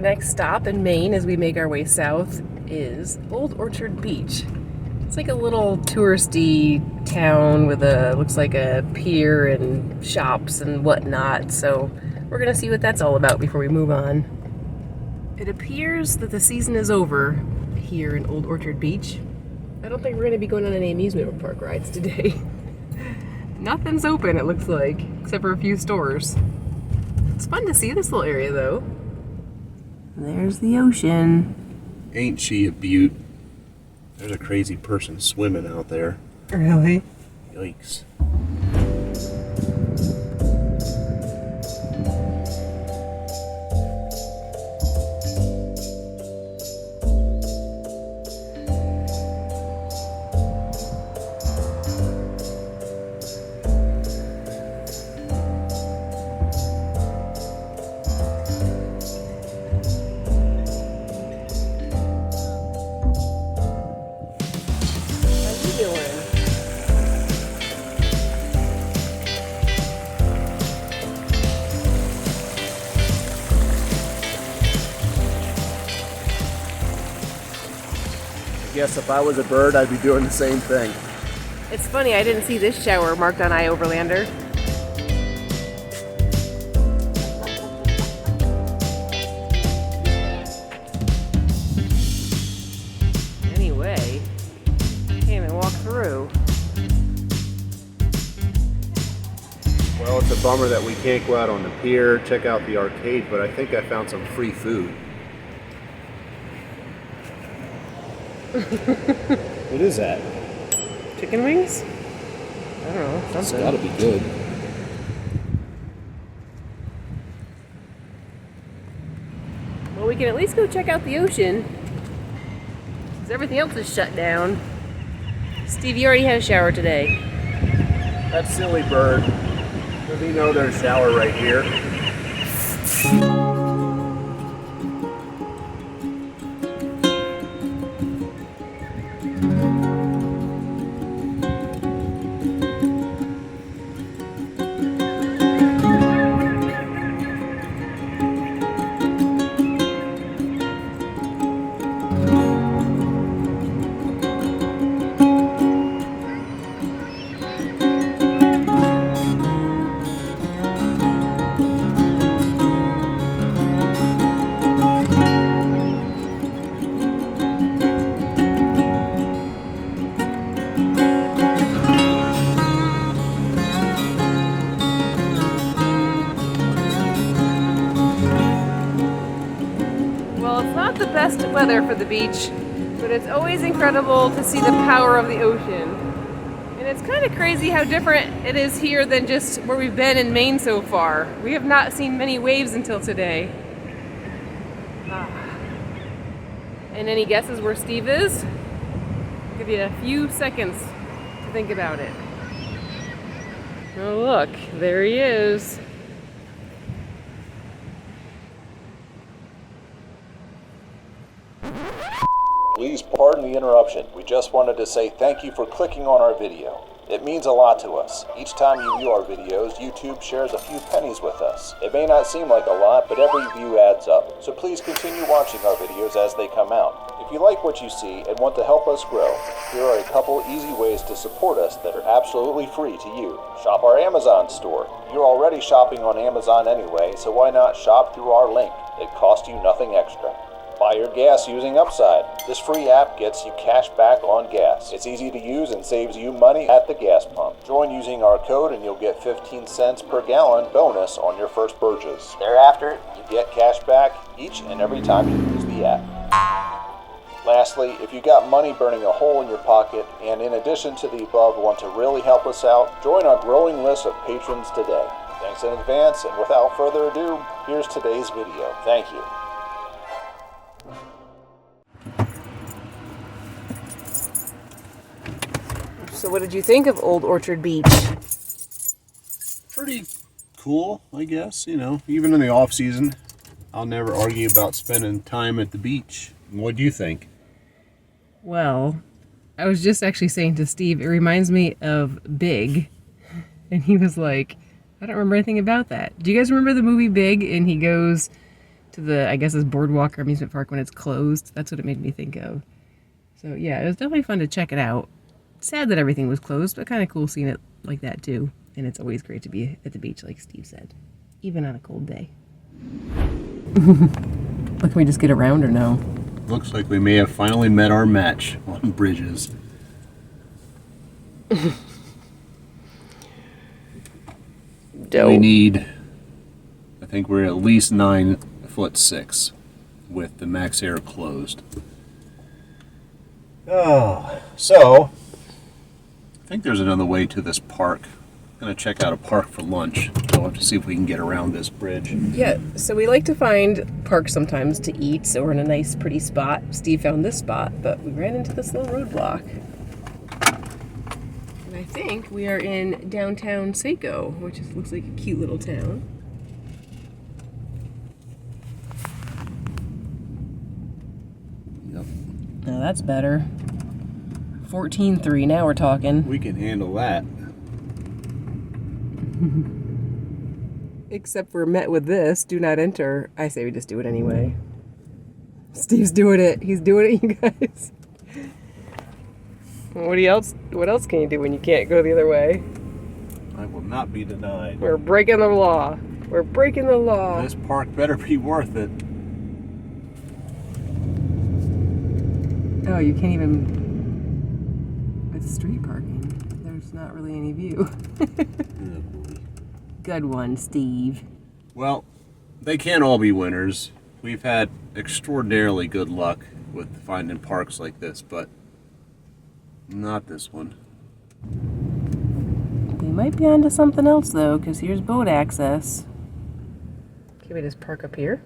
our next stop in Maine as we make our way south is Old Orchard Beach. It's like a little touristy town with looks like a pier and shops and whatnot. So we're gonna see what that's all about before we move on. It appears that the season is over here in Old Orchard Beach. I don't think we're gonna be going on any amusement park rides today. Nothing's open, it looks like, except for a few stores. It's fun to see this little area though. There's the ocean. Ain't she a beaut? There's a crazy person swimming out there. Really? Yikes. I guess if I was a bird, I'd be doing the same thing. It's funny, I didn't see this shower marked on iOverlander. Anyway, can't even walk through. Well, it's a bummer that we can't go out on the pier, check out the arcade, but I think I found some free food. What is that? Chicken wings? I don't know, It's something. gotta be good. Well, we can at least go check out the ocean, because everything else is shut down. Steve, you already had a shower today. That silly bird. Does he know there's a shower right here? The best weather for the beach, but it's always incredible to see the power of the ocean. And it's kind of crazy how different it is here than just where we've been in Maine so far. We have not seen many waves until today. And any guesses where Steve is? I'll give you a few seconds to think about it. Oh look, there he is. Please pardon the interruption. We just wanted to say thank you for clicking on our video. It means a lot to us. Each time you view our videos, YouTube shares a few pennies with us. It may not seem like a lot, but every view adds up. So please continue watching our videos as they come out. If you like what you see and want to help us grow, here are a couple easy ways to support us that are absolutely free to you. Shop our Amazon store. You're already shopping on Amazon anyway, so why not shop through our link? It costs you nothing extra. Buy your gas using Upside. This free app gets you cash back on gas. It's easy to use and saves you money at the gas pump. Join using our code and you'll get 15 cents per gallon bonus on your first purchase. Thereafter, you get cash back each and every time you use the app. Lastly, if you got money burning a hole in your pocket and in addition to the above want to really help us out, join our growing list of patrons today. Thanks in advance, and without further ado, here's today's video. Thank you. So what did you think of Old Orchard Beach? Pretty cool, I guess, you know, even in the off season. I'll never argue about spending time at the beach. What do you think? Well, I was just actually saying to Steve, it reminds me of Big. And he was like, I don't remember anything about that. Do you guys remember the movie Big? And he goes to the, I guess, it's boardwalk or amusement park when it's closed. That's what it made me think of. So yeah, it was definitely fun to check it out. Sad that everything was closed, but kind of cool seeing it like that too. And it's always great to be at the beach, like Steve said, even on a cold day. Look, can we just get around or no? Looks like we may have finally met our match on bridges. We need, I think we're at least 9'6" with the max air closed. Oh, so I think there's another way to this park. I'm gonna check out a park for lunch. I'll have to see if we can get around this bridge. Yeah, so we like to find parks sometimes to eat, so we're in a nice, pretty spot. Steve found this spot, but we ran into this little roadblock. And I think we are in downtown Saco, which looks like a cute little town. Yep. Now that's better. 14.3, now we're talking. We can handle that. Except we're met with this, do not enter. I say we just do it anyway. Steve's doing it. He's doing it, you guys. What else can you do when you can't go the other way? I will not be denied. We're breaking the law. We're breaking the law. This park better be worth it. Oh, you can't even... It's street parking. There's not really any view. Good one, Steve. Well, they can't all be winners. We've had extraordinarily good luck with finding parks like this, but not this one. We might be onto something else, though, because here's boat access. Can we just park up here?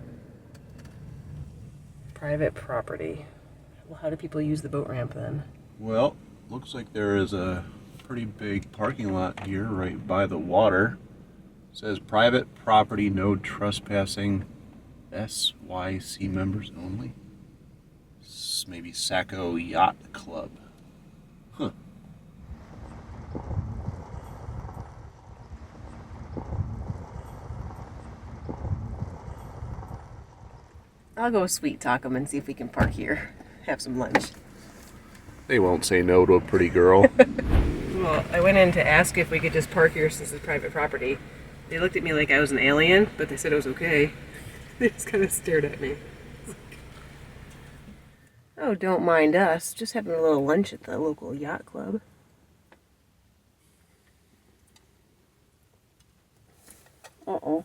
Private property. Well, how do people use the boat ramp, then? Well, looks like there is a pretty big parking lot here right by the water. It says private property, no trespassing, SYC members only. Maybe Saco Yacht Club. Huh. I'll go sweet talk them and see if we can park here. Have some lunch. They won't say no to a pretty girl. Well, I went in to ask if we could just park here since it's private property. They looked at me like I was an alien, but they said it was okay. They just kind of stared at me. Oh, don't mind us. Just having a little lunch at the local yacht club. Uh-oh.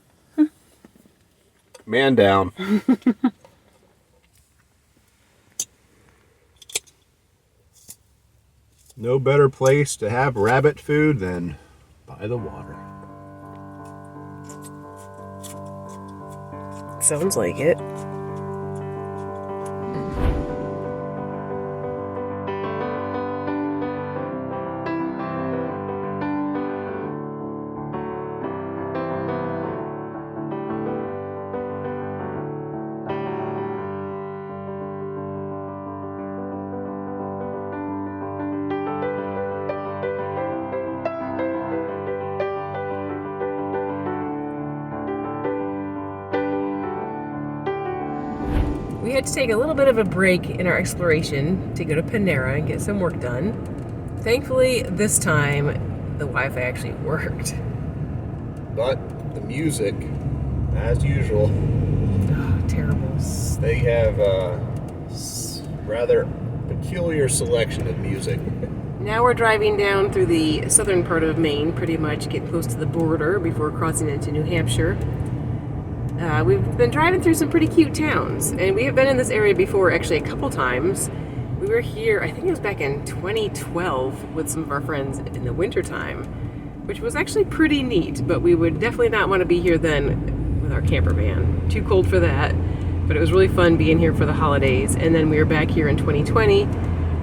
Man down. No better place to have rabbit food than by the water. Sounds like it. We had to take a little bit of a break in our exploration to go to Panera and get some work done. Thankfully, this time, the Wi-Fi actually worked. But the music, as usual, Oh, terrible. they have a rather peculiar selection of music. Now we're driving down through the southern part of Maine, pretty much getting close to the border before crossing into New Hampshire. We've been driving through some pretty cute towns, and we have been in this area before, actually a couple times. We were here, I think it was back in 2012, with some of our friends in the wintertime, which was actually pretty neat, but we would definitely not want to be here then with our camper van. Too cold for that, but it was really fun being here for the holidays. And then we were back here in 2020.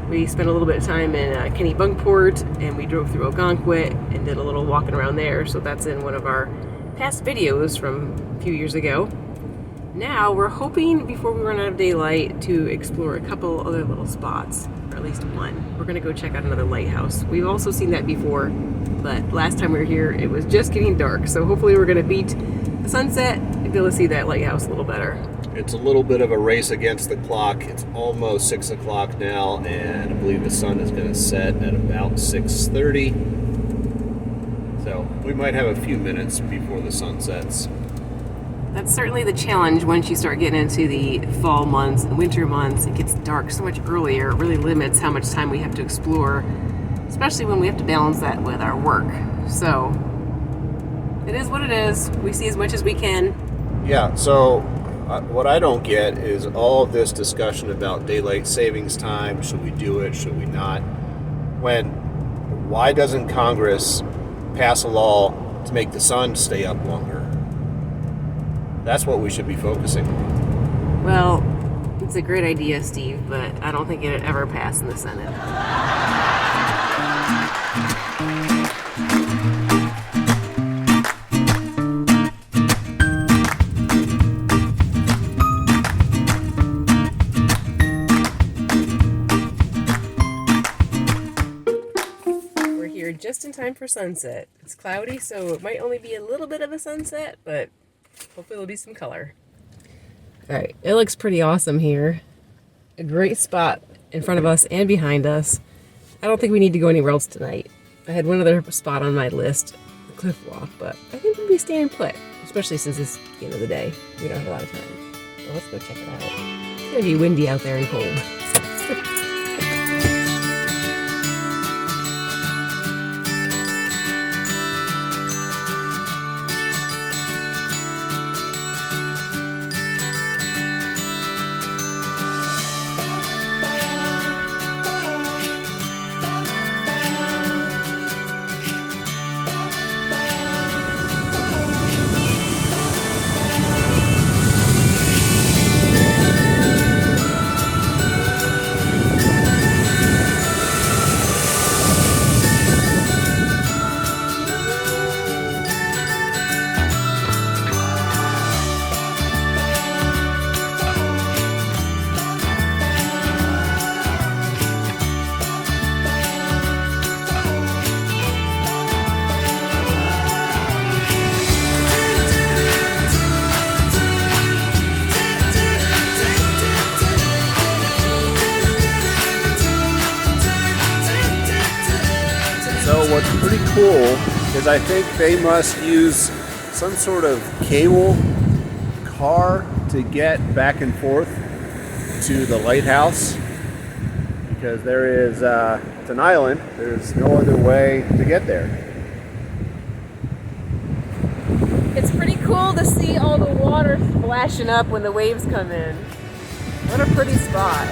We spent a little bit of time in Kennebunkport, and we drove through Ogunquit and did a little walking around there, so that's in one of our past videos from a few years ago. Now we're hoping before we run out of daylight to explore a couple other little spots, or at least one. We're gonna go check out another lighthouse. We've also seen that before, but last time we were here it was just getting dark, so hopefully we're gonna beat the sunset and be able to see that lighthouse a little better. It's a little bit of a race against the clock. It's almost 6 o'clock now, and I believe the sun is going to set at about 6:30. So we might have a few minutes before the sun sets. That's certainly the challenge once you start getting into the fall months and winter months. It gets dark so much earlier. It really limits how much time we have to explore, especially when we have to balance that with our work. So it is what it is. We see as much as we can. Yeah, so what I don't get is all of this discussion about daylight savings time. Should we do it? Should we not? Why doesn't Congress pass a law to make the sun stay up longer? That's what we should be focusing on. Well, it's a great idea, Steve, but I don't think it'd ever pass in the Senate. We're here just in time for sunset. It's cloudy, so it might only be a little bit of a sunset, but hopefully there'll be some color. All right, it looks pretty awesome here. A great spot in front of us and behind us. I don't think we need to go anywhere else tonight. I had one other spot on my list, the cliff walk, but I think we'll be staying put, especially since it's the end of the day. We don't have a lot of time. So let's go check it out. It's gonna be windy out there and cold. What's pretty cool is I think they must use some sort of cable car to get back and forth to the lighthouse, because there is it's an island. There's no other way to get there. It's pretty cool to see all the water splashing up when the waves come in. What a pretty spot.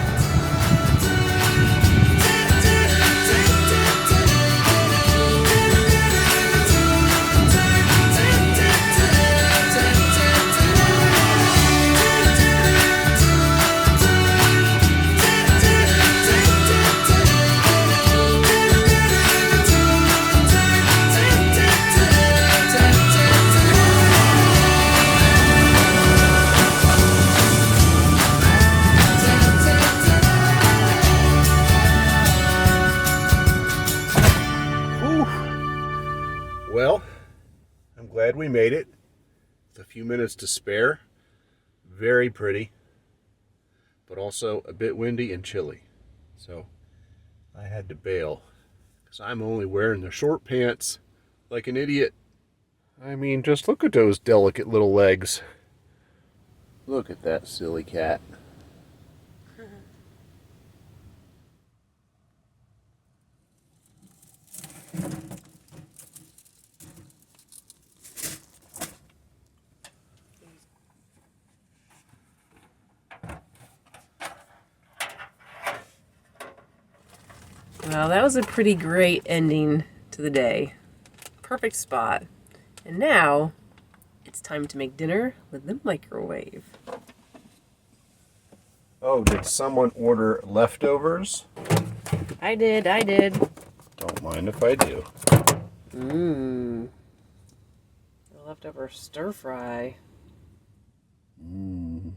Well, I'm glad we made it. With a few minutes to spare. Very pretty, but also a bit windy and chilly. So I had to bail because I'm only wearing the short pants like an idiot. I mean, just look at those delicate little legs. Look at that silly cat. Well, that was a pretty great ending to the day. Perfect spot. And now, it's time to make dinner with the microwave. Oh, did someone order leftovers? I did. Don't mind if I do. Mmm. Leftover stir fry. Mmm.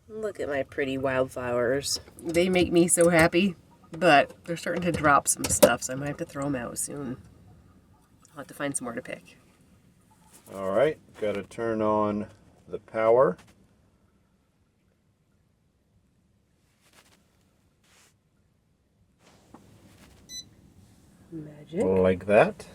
Look at my pretty wildflowers. They make me so happy, but they're starting to drop some stuff, so I might have to throw them out soon. I'll have to find some more to pick. All right, got to turn on the power. Magic. Like that.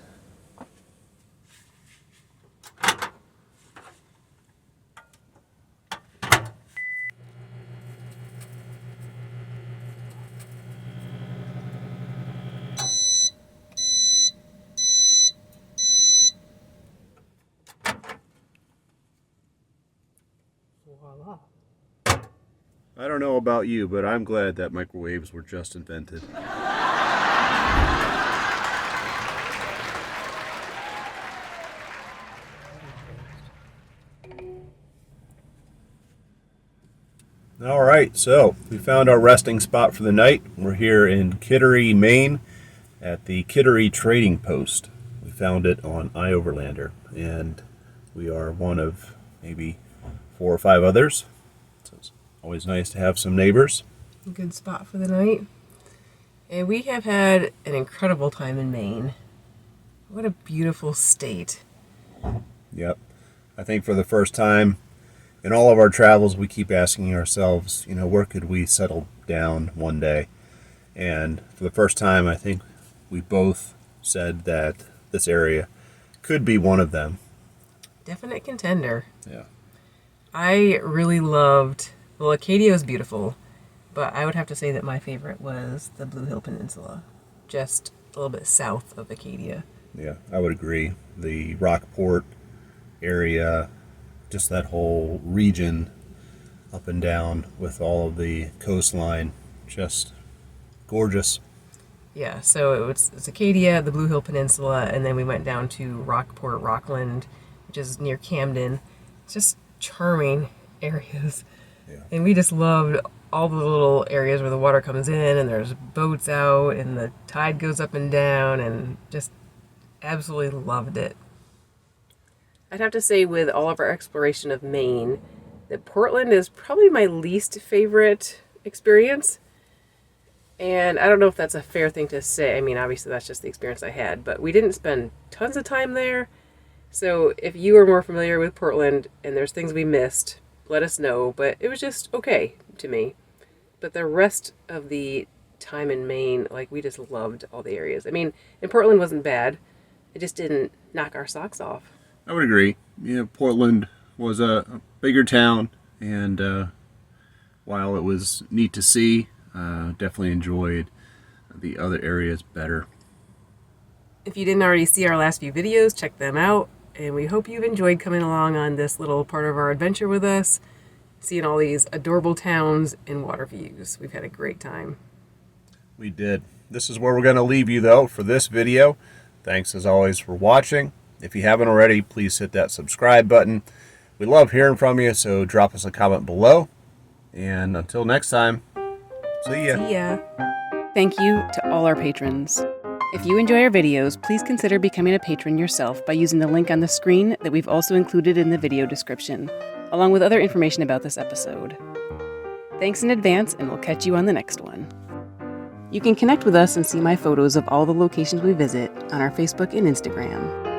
Voila. I don't know about you, but I'm glad that microwaves were just invented. All right, so we found our resting spot for the night. We're here in Kittery, Maine, at the Kittery Trading Post. We found it on iOverlander, and we are one of maybe 4 or 5 others. So it's always nice to have some neighbors. Good spot for the night. And we have had an incredible time in Maine. What a beautiful state. Yep. I think for the first time in all of our travels, we keep asking ourselves, where could we settle down one day? And for the first time, I think we both said that this area could be one of them. Definite contender. Yeah. I really loved, well, Acadia was beautiful, but I would have to say that my favorite was the Blue Hill Peninsula, just a little bit south of Acadia. Yeah, I would agree. The Rockport area, just that whole region up and down with all of the coastline, just gorgeous. Yeah, so it's Acadia, the Blue Hill Peninsula, and then we went down to Rockport, Rockland, which is near Camden. It's just charming areas. Yeah. And we just loved all the little areas where the water comes in and there's boats out and the tide goes up and down, and just absolutely loved it. I'd have to say, with all of our exploration of Maine, that Portland is probably my least favorite experience. And I don't know if that's a fair thing to say. I mean, obviously that's just the experience I had, but we didn't spend tons of time there. So if you are more familiar with Portland and there's things we missed, let us know. But it was just okay to me. But the rest of the time in Maine, we just loved all the areas. I mean, and Portland wasn't bad. It just didn't knock our socks off. I would agree. Portland was a bigger town, and while it was neat to see, definitely enjoyed the other areas better. If you didn't already see our last few videos, check them out. And we hope you've enjoyed coming along on this little part of our adventure with us, seeing all these adorable towns and water views. We've had a great time. We did. This is where we're going to leave you, though, for this video. Thanks, as always, for watching. If you haven't already, please hit that subscribe button. We love hearing from you, so drop us a comment below. And until next time, see ya. See ya. Thank you to all our patrons. If you enjoy our videos, please consider becoming a patron yourself by using the link on the screen that we've also included in the video description, along with other information about this episode. Thanks in advance, and we'll catch you on the next one. You can connect with us and see my photos of all the locations we visit on our Facebook and Instagram.